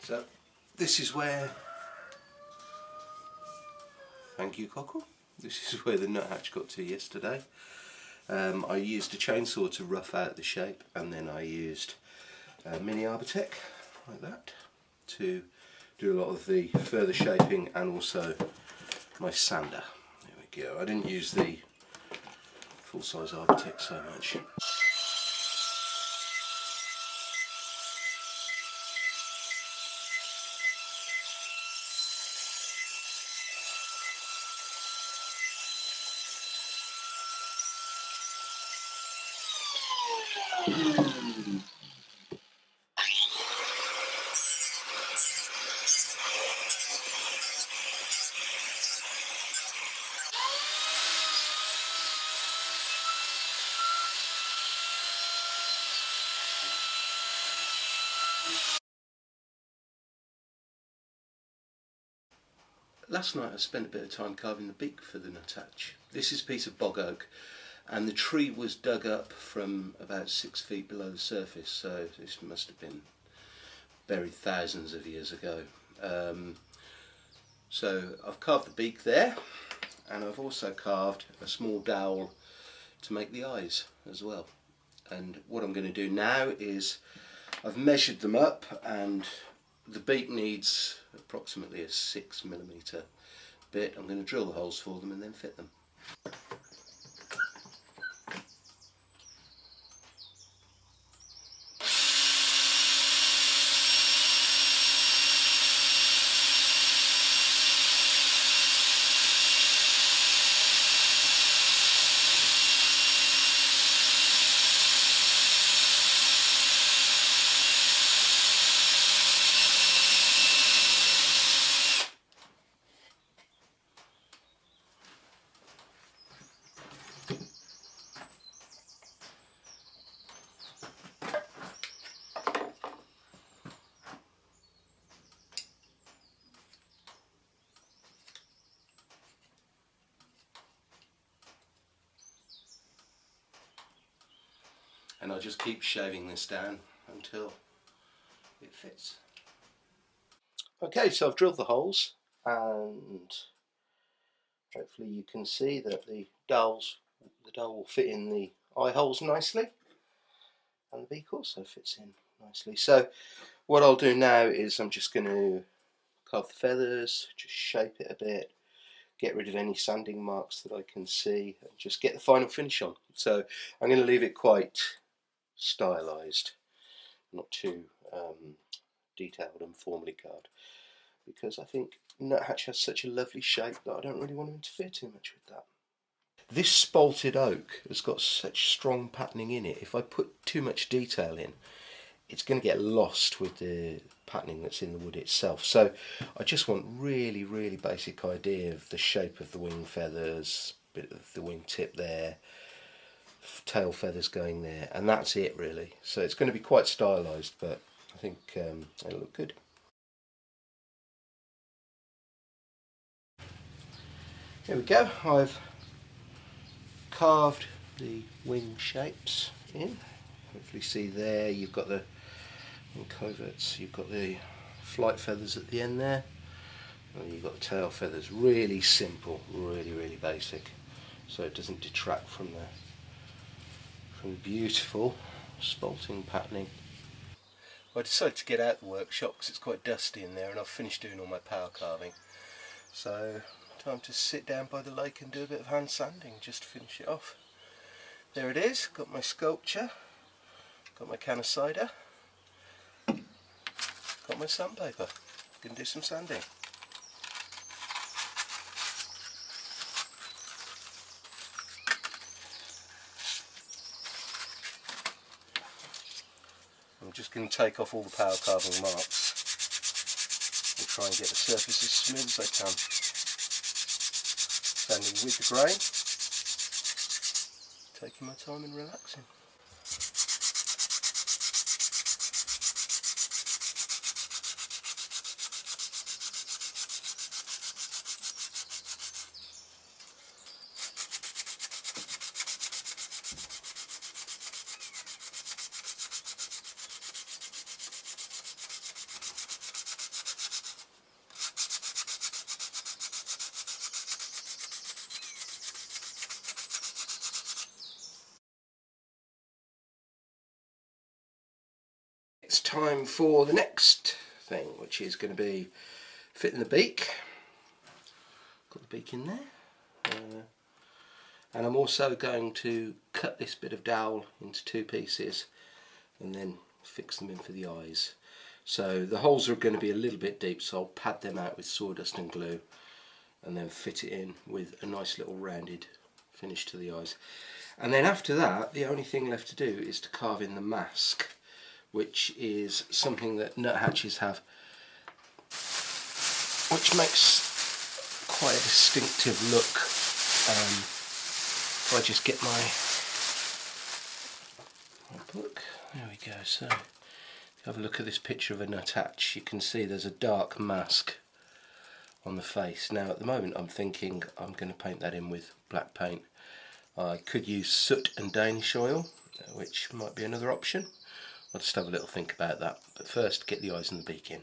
So this is where, thank you Cockle, this is where the nuthatch got to yesterday. I used a chainsaw to rough out the shape, and then I used a mini Arbortech like that to do a lot of the further shaping, and also my sander. There we go. I didn't use the full-size Arbortech so much. Last night I spent a bit of time carving the beak for the nuthatch. This is a piece of bog oak, and the tree was dug up from about 6 feet below the surface, so this must have been buried thousands of years ago. So I've carved the beak there, and I've also carved a small dowel to make the eyes as well. And what I'm going to do now is, I've measured them up, and the beak needs approximately a 6mm bit. I'm going to drill the holes for them and then fit them. And I'll just keep shaving this down until it fits. Okay, so I've drilled the holes, and hopefully you can see that the dowel will fit in the eye holes nicely, and the beak also fits in nicely. So what I'll do now is I'm just going to carve the feathers, just shape it a bit, get rid of any sanding marks that I can see, and just get the final finish on. So I'm going to leave it quite stylized, not too detailed and formally carved, because I think nuthatch has such a lovely shape that I don't really want to interfere too much with that. This spalted oak has got such strong patterning in it. If I put too much detail in, it's going to get lost with the patterning that's in the wood itself. So I just want really, really basic idea of the shape of the wing feathers, bit of the wing tip there, tail feathers going there, and that's it really. So it's going to be quite stylized, but I think it'll look good. Here we go. I've carved the wing shapes in. Hopefully see there, you've got the coverts, you've got the flight feathers at the end there, and you've got the tail feathers. Really simple, really, really basic, so it doesn't detract from the beautiful spalting patterning. I decided to get out the workshop because it's quite dusty in there, and I've finished doing all my power carving. So time to sit down by the lake and do a bit of hand sanding just to finish it off. There it is, got my sculpture, got my can of cider, got my sandpaper. Gonna do some sanding. I'm just going to take off all the power carving marks, which try and get the surface as smooth as I can. Standing with the grain, taking my time and relaxing. It's time for the next thing, which is going to be fitting the beak. Got the beak in there. And I'm also going to cut this bit of dowel into 2 pieces and then fix them in for the eyes. So the holes are going to be a little bit deep, so I'll pad them out with sawdust and glue and then fit it in with a nice little rounded finish to the eyes. And then after that, the only thing left to do is to carve in the mask, which is something that nuthatches have, which makes quite a distinctive look. If I just get my book, there we go. So if you have a look at this picture of a nuthatch, you can see there's a dark mask on the face. Now at the moment I'm thinking I'm going to paint that in with black paint. I could use soot and Danish oil, which might be another option. I'll just have a little think about that, but first get the eyes and the beak in.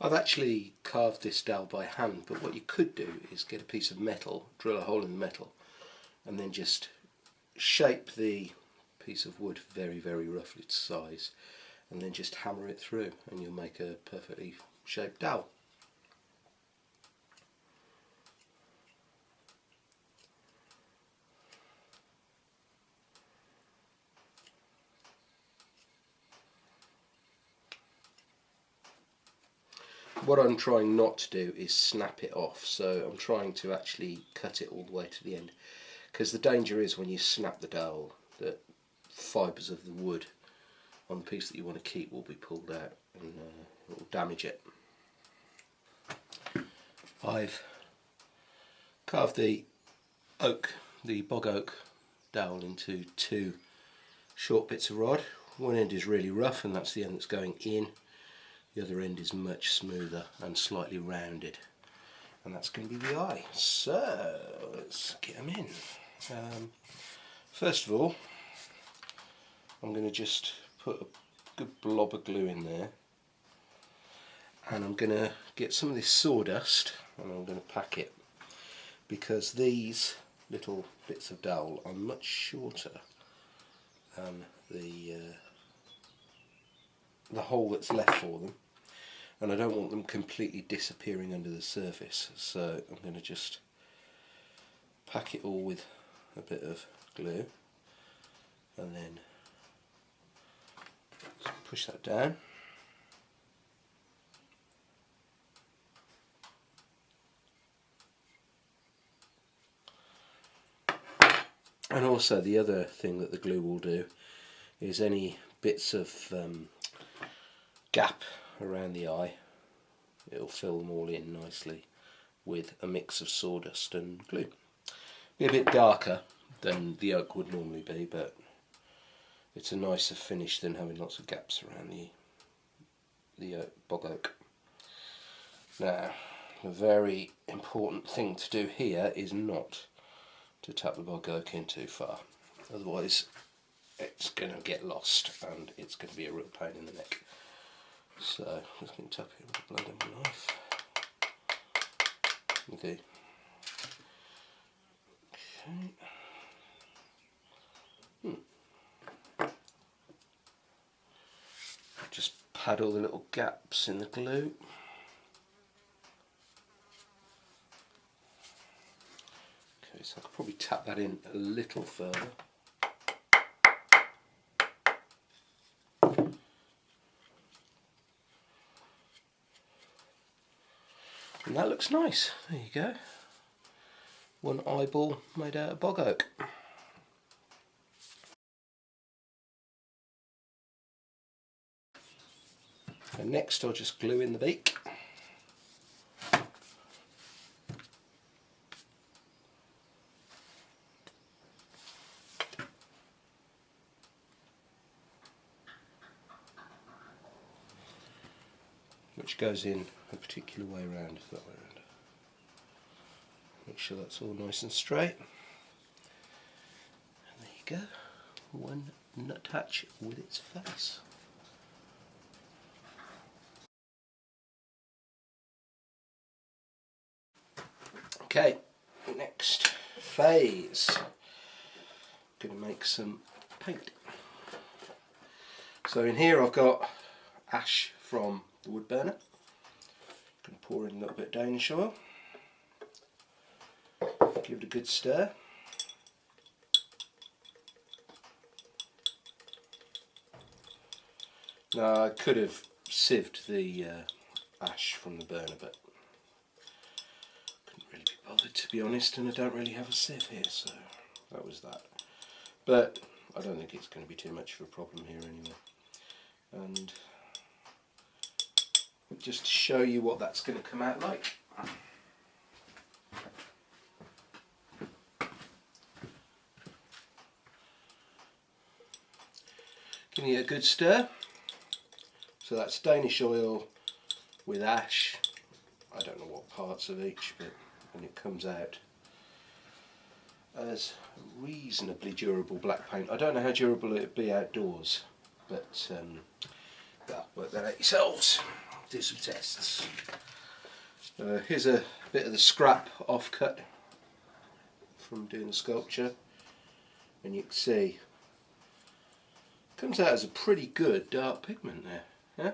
I've actually carved this dowel by hand, but what you could do is get a piece of metal, drill a hole in the metal, and then just shape the piece of wood very, very roughly to size, and then just hammer it through, and you'll make a perfectly shaped dowel. What I'm trying not to do is snap it off, so I'm trying to actually cut it all the way to the end, because the danger is when you snap the dowel that fibres of the wood on the piece that you want to keep will be pulled out and it will damage it. I've carved the bog oak dowel into 2 short bits of rod. One end is really rough and that's the end that's going in. The other end is much smoother and slightly rounded, and that's going to be the eye. So let's get them in. First of all, I'm going to just put a good blob of glue in there, and I'm going to get some of this sawdust and I'm going to pack it, because these little bits of dowel are much shorter than the hole that's left for them, and I don't want them completely disappearing under the surface, so I'm going to just pack it all with a bit of glue and then push that down. And also the other thing that the glue will do is any bits of gap around the eye, it'll fill them all in nicely with a mix of sawdust and glue. Be a bit darker than the oak would normally be, but it's a nicer finish than having lots of gaps around the bog oak. Now, a very important thing to do here is not to tap the bog oak in too far, otherwise it's going to get lost and it's going to be a real pain in the neck. So I'm just going to tap it with the blade of my knife. Okay. Just pad all the little gaps in the glue. Okay, so I could probably tap that in a little further. And that looks nice. There you go. One eyeball made out of bog oak. And next I'll just glue in the beak. Which goes in a particular way around, that way around. Make sure that's all nice and straight. And there you go, one nuthatch with its face. Okay, next phase. I'm going to make some paint. So in here I've got ash from the wood burner. I'm going to pour in a little bit of Danish oil. Give it a good stir. Now I could have sieved the ash from the burner, but couldn't really be bothered, to be honest, and I don't really have a sieve here, so that was that. But I don't think it's going to be too much of a problem here anyway. And just to show you what that's going to come out like. Giving it a good stir. So that's Danish oil with ash. I don't know what parts of each, but when it comes out as reasonably durable black paint. I don't know how durable it would be outdoors, but well, work that out yourselves. Do some tests. Here's a bit of the scrap offcut from doing the sculpture, and you can see it comes out as a pretty good dark pigment there. Yeah.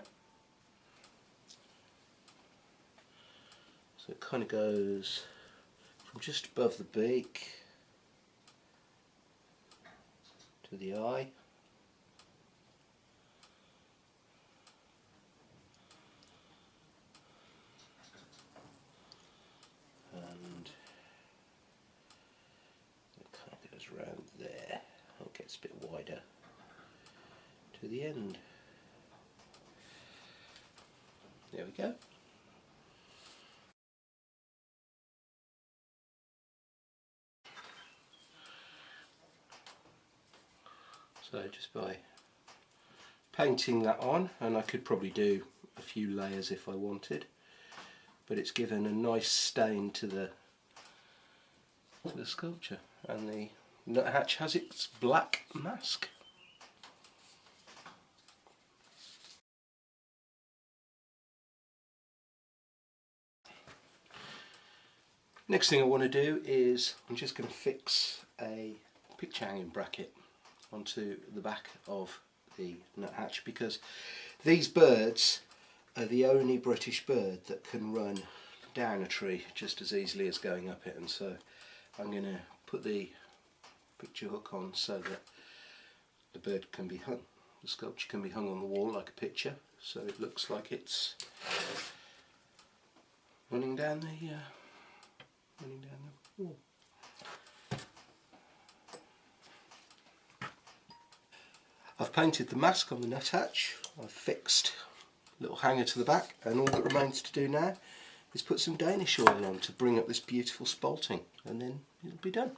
So it kind of goes from just above the beak to the eye. And it kind of goes around there. It gets a bit wider to the end. There we go. So just by painting that on, and I could probably do a few layers if I wanted, but it's given a nice stain to the sculpture, and the nuthatch has its black mask. Next thing I want to do is I'm just going to fix a picture hanging bracket onto the back of the nuthatch, because these birds are the only British bird that can run down a tree just as easily as going up it, and so I'm going to put the picture hook on so that the bird can be hung, the sculpture can be hung on the wall like a picture, so it looks like it's running down the wall. I've painted the mask on the nuthatch, I've fixed a little hanger to the back, and all that remains to do now is put some Danish oil on to bring up this beautiful spalting, and then it'll be done.